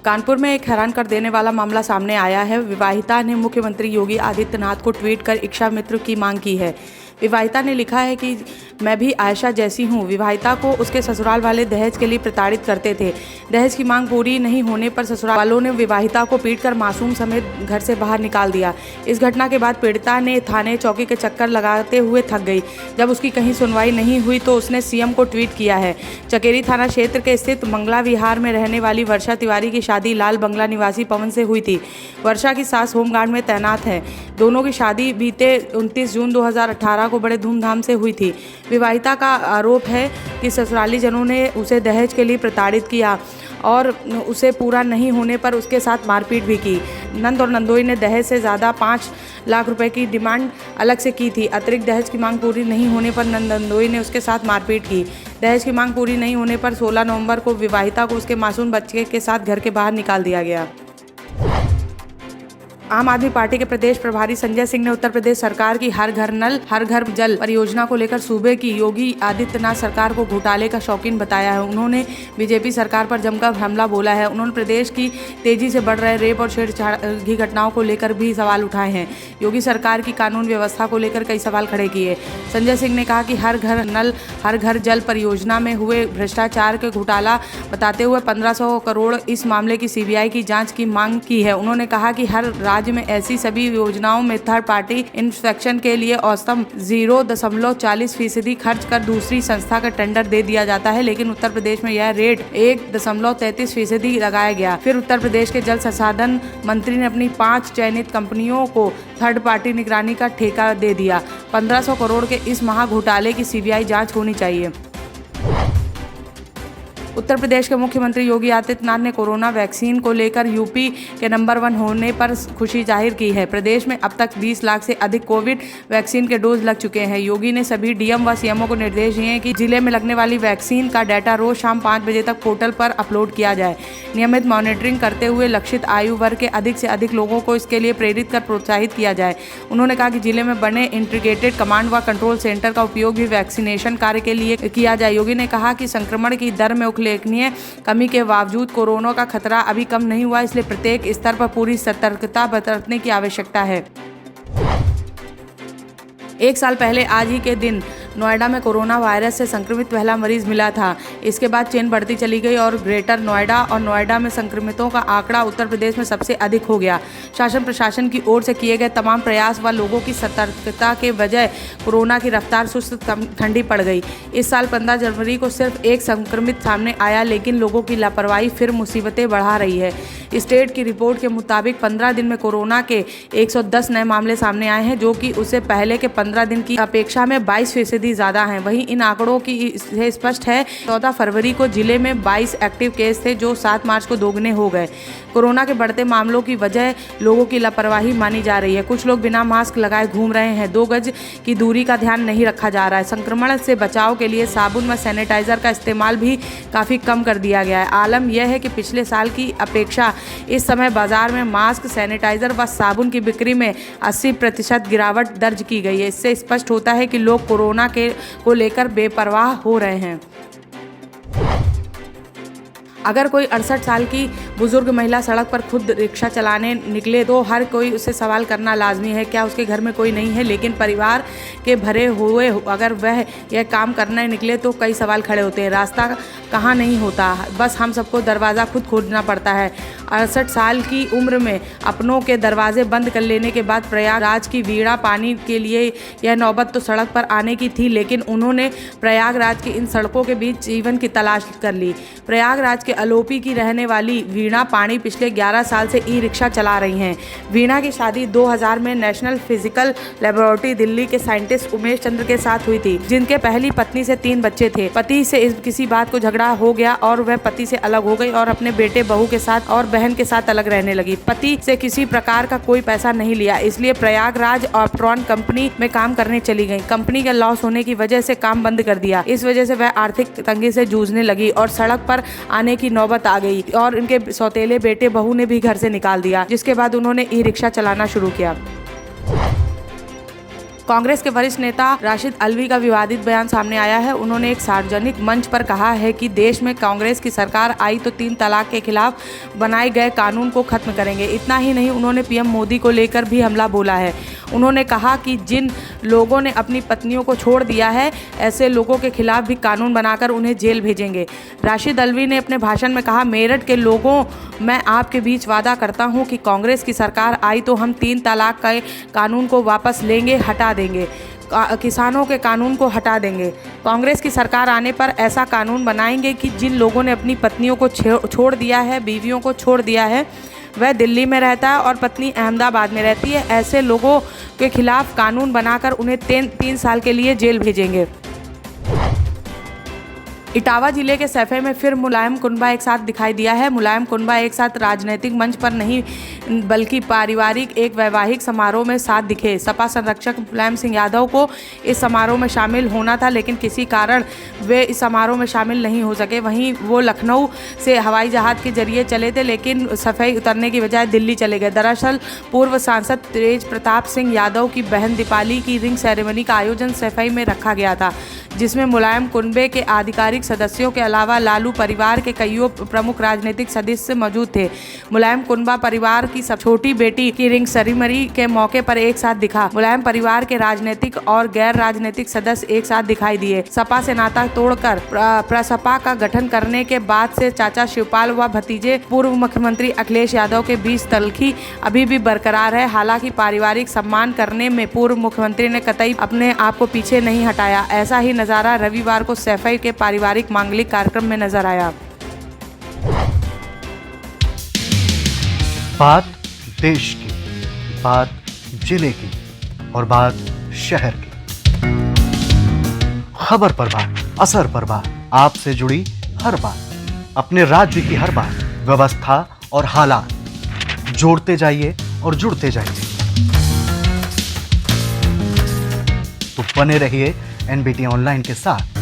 कानपुर में एक हैरान कर देने वाला मामला सामने आया है। विवाहिता ने मुख्यमंत्री योगी आदित्यनाथ को ट्वीट कर इच्छा मृत्यु की मांग की है। विवाहिता ने लिखा है कि मैं भी आयशा जैसी हूँ। विवाहिता को उसके ससुराल वाले दहेज के लिए प्रताड़ित करते थे। दहेज की मांग पूरी नहीं होने पर ससुराल वालों ने विवाहिता को पीटकर मासूम समेत घर से बाहर निकाल दिया। इस घटना के बाद पीड़िता ने थाने चौकी के चक्कर लगाते हुए थक गई। जब उसकी कहीं सुनवाई नहीं हुई तो उसने सीएम को ट्वीट किया है। चकेरी थाना क्षेत्र के स्थित मंगला विहार में रहने वाली वर्षा तिवारी की शादी लाल बंगला निवासी पवन से हुई थी। वर्षा की सास होमगार्ड में तैनात है। दोनों की शादी बीते 29 जून 2018 को बड़े धूमधाम से हुई थी। विवाहिता का आरोप है कि ससुराली जनों ने उसे दहेज के लिए प्रताड़ित किया और उसे पूरा नहीं होने पर उसके साथ मारपीट भी की। नंद और नंदोई ने दहेज से ज़्यादा 5 लाख रुपए की डिमांड अलग से की थी। अतिरिक्त दहेज की मांग पूरी नहीं होने पर नंद नंदोई ने उसके साथ मारपीट की। दहेज की मांग पूरी नहीं होने पर 16 नवंबर को विवाहिता को उसके मासूम बच्चे के साथ घर के बाहर निकाल दिया गया। आम आदमी पार्टी के प्रदेश प्रभारी संजय सिंह ने उत्तर प्रदेश सरकार की हर घर नल हर घर जल परियोजना को लेकर सूबे की योगी आदित्यनाथ सरकार को घोटाले का शौकीन बताया है। उन्होंने बीजेपी सरकार पर जमकर हमला बोला है। उन्होंने प्रदेश की तेजी से बढ़ रहे रेप और छेड़छाड़ की घटनाओं को लेकर भी सवाल उठाए हैं। योगी सरकार की कानून व्यवस्था को लेकर कई सवाल खड़े किए। संजय सिंह ने कहा कि हर घर नल हर घर जल परियोजना में हुए भ्रष्टाचार के घोटाला बताते हुए 1500 करोड़ इस मामले की सीबीआई की जांच की मांग की है। उन्होंने कहा कि हर राज्य में ऐसी सभी योजनाओं में थर्ड पार्टी इंस्पेक्शन के लिए औसतन 0.40% खर्च कर दूसरी संस्था का टेंडर दे दिया जाता है, लेकिन उत्तर प्रदेश में यह रेट 1.33% लगाया गया। फिर उत्तर प्रदेश के जल संसाधन मंत्री ने अपनी 5 चयनित कंपनियों को थर्ड पार्टी निगरानी का ठेका दे दिया। 1500 करोड़ के इस महा घोटाले की सीबीआई जांच होनी चाहिए। उत्तर प्रदेश के मुख्यमंत्री योगी आदित्यनाथ ने कोरोना वैक्सीन को लेकर यूपी के नंबर 1 होने पर खुशी जाहिर की है। प्रदेश में अब तक 20 लाख से अधिक कोविड वैक्सीन के डोज लग चुके हैं। योगी ने सभी डीएम व सीएमओ को निर्देश दिए हैं कि जिले में लगने वाली वैक्सीन का डाटा रोज शाम 5 बजे तक पोर्टल पर अपलोड किया जाए। नियमित मॉनिटरिंग करते हुए लक्षित आयु वर्ग के अधिक से अधिक लोगों को इसके लिए प्रेरित कर प्रोत्साहित किया जाए। उन्होंने कहा कि जिले में बने इंटीग्रेटेड कमांड व कंट्रोल सेंटर का उपयोग भी वैक्सीनेशन कार्य के लिए किया जाए। योगी ने कहा कि संक्रमण की दर में उल्लेखनीय कमी के बावजूद कोरोना का खतरा अभी कम नहीं हुआ, इसलिए प्रत्येक स्तर पर पूरी सतर्कता बरतने की आवश्यकता है। 1 साल पहले आज ही के दिन नोएडा में कोरोना वायरस से संक्रमित पहला मरीज मिला था। इसके बाद चेन बढ़ती चली गई और ग्रेटर नोएडा और नोएडा में संक्रमितों का आंकड़ा उत्तर प्रदेश में सबसे अधिक हो गया। शासन प्रशासन की ओर से किए गए तमाम प्रयास व लोगों की सतर्कता के वजह कोरोना की रफ्तार सुस्त ठंडी पड़ गई। इस साल 15 जनवरी को सिर्फ 1 संक्रमित सामने आया, लेकिन लोगों की लापरवाही फिर मुसीबतें बढ़ा रही है। स्टेट की रिपोर्ट के मुताबिक 15 दिन में कोरोना के 110 नए मामले सामने आए हैं, जो कि उससे पहले के 15 दिन की अपेक्षा में 22% ज्यादा हैं। वहीं इन आंकड़ों की से स्पष्ट है 14 फरवरी को जिले में 22 एक्टिव केस थे, जो 7 मार्च को दोगुने हो गए। कोरोना के बढ़ते मामलों की वजह लोगों की लापरवाही मानी जा रही है। कुछ लोग बिना मास्क लगाए घूम रहे हैं। 2 गज की दूरी का ध्यान नहीं रखा जा रहा है। संक्रमण से बचाव के लिए साबुन व सैनिटाइजर का इस्तेमाल भी काफी कम कर दिया गया है। आलम यह है कि पिछले साल की अपेक्षा इस समय बाजार में मास्क, सैनिटाइजर व साबुन की बिक्री में 80% गिरावट दर्ज की गई है। इससे स्पष्ट होता है कि लोग कोरोना को लेकर बेपरवाह हो रहे हैं। अगर कोई 68 साल की बुजुर्ग महिला सड़क पर खुद रिक्शा चलाने निकले तो हर कोई उससे सवाल करना लाजमी है, क्या उसके घर में कोई नहीं है? लेकिन परिवार के भरे हुए अगर वह यह काम करने निकले तो कई सवाल खड़े होते हैं। रास्ता कहाँ नहीं होता, बस हम सबको दरवाज़ा खुद खोलना पड़ता है। 68 साल की उम्र में अपनों के दरवाजे बंद कर लेने के बाद प्रयागराज की वीणा पानी के लिए यह नौबत तो सड़क पर आने की थी, लेकिन उन्होंने प्रयागराज की इन सड़कों के बीच जीवन की तलाश कर ली। प्रयागराज के अलोपी की रहने वाली वीणा पानी पिछले 11 साल से ई रिक्शा चला रही हैं। वीणा की शादी 2000 में नेशनल फिजिकल लेबोरेटरी दिल्ली के साइंटिस्ट उमेश चंद्र के साथ हुई थी, जिनके पहली पत्नी से 3 बच्चे थे। पति से किसी बात को झगड़ा हो गया और वह पति से अलग हो गई और अपने बेटे बहू के साथ और बहन के साथ अलग रहने लगी। पति से किसी प्रकार का कोई पैसा नहीं लिया, इसलिए प्रयागराज ऑप्ट्रॉन कंपनी में काम करने चली गई। कंपनी का लॉस होने की वजह से काम बंद कर दिया। इस वजह से वह आर्थिक तंगी से जूझने लगी और सड़क पर आने की नौबत आ गई और उनके सौतेले बेटे बहू ने भी घर से निकाल दिया, जिसके बाद उन्होंने ई रिक्शा चलाना शुरू किया। कांग्रेस के वरिष्ठ नेता राशिद अल्वी का विवादित बयान सामने आया है। उन्होंने एक सार्वजनिक मंच पर कहा है कि देश में कांग्रेस की सरकार आई तो 3 तलाक के खिलाफ बनाए गए कानून को खत्म करेंगे। इतना ही नहीं, उन्होंने पीएम मोदी को लेकर भी हमला बोला है। उन्होंने कहा कि जिन लोगों ने अपनी पत्नियों को छोड़ दिया है, ऐसे लोगों के खिलाफ भी कानून बनाकर उन्हें जेल भेजेंगे। राशिद अल्वी ने अपने भाषण में कहा, मेरठ के लोगों, मैं आपके बीच वादा करता हूं कि कांग्रेस की सरकार आई तो हम 3 तलाक के कानून को वापस लेंगे, हटा देंगे, किसानों के कानून को हटा देंगे। कांग्रेस की सरकार आने पर ऐसा कानून बनाएंगे कि जिन लोगों ने अपनी पत्नियों को छोड़ दिया है, बीवियों को छोड़ दिया है, वह दिल्ली में रहता है और पत्नी अहमदाबाद में रहती है, ऐसे लोगों के खिलाफ कानून बनाकर उन्हें 3 साल के लिए जेल भेजेंगे। इटावा जिले के सैफई में फिर मुलायम कुनबा एक साथ दिखाई दिया है। मुलायम कुनबा एक साथ राजनीतिक मंच पर नहीं बल्कि पारिवारिक एक वैवाहिक समारोह में साथ दिखे। सपा संरक्षक मुलायम सिंह यादव को इस समारोह में शामिल होना था, लेकिन किसी कारण वे इस समारोह में शामिल नहीं हो सके। वहीं वो लखनऊ से हवाई जहाज के जरिए चले थे, लेकिन सफाई उतरने की बजाय दिल्ली चले गए। दरअसल पूर्व सांसद तेज प्रताप सिंह यादव की बहन दीपाली की रिंग सेरेमनी का आयोजन सफाई में रखा गया था, जिसमें मुलायम कुनबे के आधिकारिक सदस्यों के अलावा लालू परिवार के कईयों प्रमुख राजनीतिक सदस्य मौजूद थे। मुलायम कुनबा परिवार की सब छोटी बेटी की रिंग सेरेमनी के मौके पर एक साथ दिखा। मुलायम परिवार के राजनीतिक और गैर राजनीतिक सदस्य एक साथ दिखाई दिए। सपा से नाता तोड़कर प्रसपा का गठन करने के बाद से चाचा शिवपाल व भतीजे पूर्व मुख्यमंत्री अखिलेश यादव के बीच तल्खी अभी भी बरकरार है। हालांकि पारिवारिक सम्मान करने में पूर्व मुख्यमंत्री ने कतई अपने आप को पीछे नहीं हटाया। ऐसा ही नजारा रविवार को सैफई के पारिवारिक मांगलिक कार्यक्रम में नजर आया। बात देश की, बात जिले की और बात शहर की। खबर पर बात, असर पर बात, आपसे जुड़ी हर बात, अपने राज्य की हर बात, व्यवस्था और हालात, जोड़ते जाइए और जुड़ते जाइए। तो बने रहिए एनबीटी ऑनलाइन के साथ।